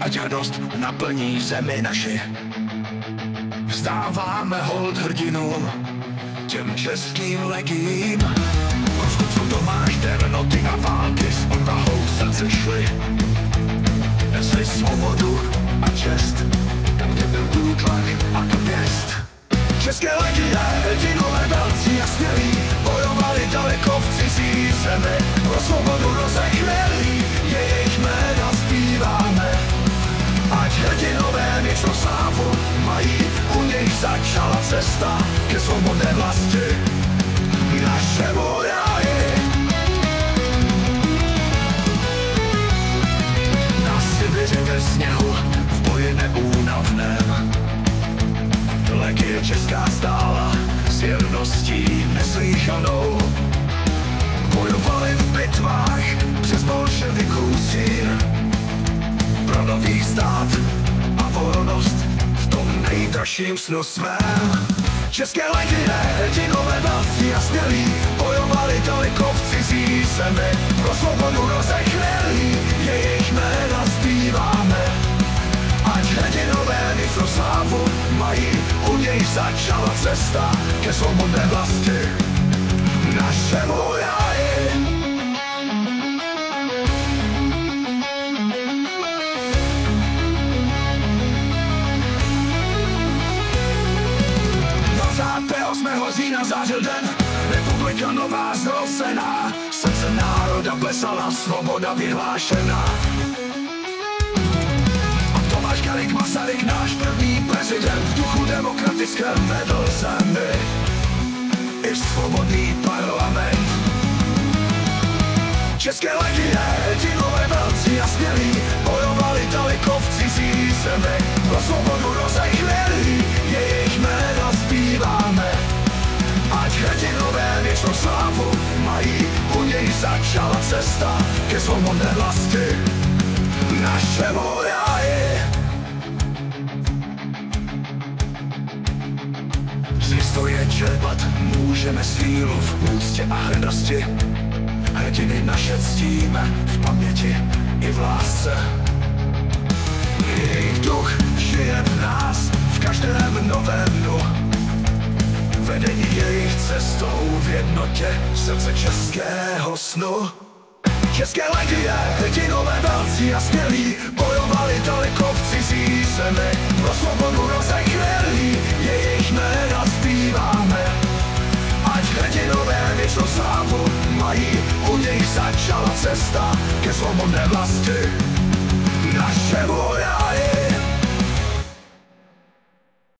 ať hrdost naplní zemi naši. Vzdáváme hold hrdinům, těm českým legím. Proskud jsou Tomáš, temnoty a války s odvahou v srdce šli. Nesli svobodu a čest, tam kde byl útlak a pěst. České legie, hrdinové velcí a smělí, bojovali daleko v cizí zemi. Pro svobodu rozechvělí, jejich jména zpíváme. Ať hrdinové věčnou slávu mají, u nich začala cesta ke svobodné vlasti našemu ráji. Na Sibiři ve sněhu, v boji neúnavném, legie česká stála s věrností neslýchanou. Bojovali v bitvách přes bolševiků sír pro nový stát a volnost v tom nejdražším snu svém. České legie, hrdinové velcí a smělí, bojovali daleko v cizí zemi. Pro svobodu rozechvělí, jejich jména zpíváme. Ať hrdinové věčnou slávu mají, u něj začala cesta ke svobodné vlasti našemu ráji. Října zářil den, republika nová zrozená, srdce národa plesala, svoboda vyhlášená. A Tomáš Garrigue Masaryk, náš první prezident, v duchu demokratickém vedl zemi i svobodný parlament. České legie, hrdinové velcí a smělí, bojovali daleko v cizí zemi. Pro svobodu rozechvělí, jejich jména zpíváme. Ať hrdinové věčnou slávu mají, u něj začala cesta ke svobodné vlasti našemu ráji. Z historie čerpat můžeme sílu v úctě a hrdosti. Hrdiny naše ctíme v paměti i v lásce. Jejich duch žije v nás, v každém novém dnu. Vedení jejich cestou v jednotě srdce českého snu. České legie, hrdinové velcí a smělí, bojovali daleko v cizí zemi. Pro svobodu rozechvělí, jejich jména zpíváme. Ať hrdinové věčnou slávu mají, u nich začala cesta ke svobodné vlasti našemu ráji.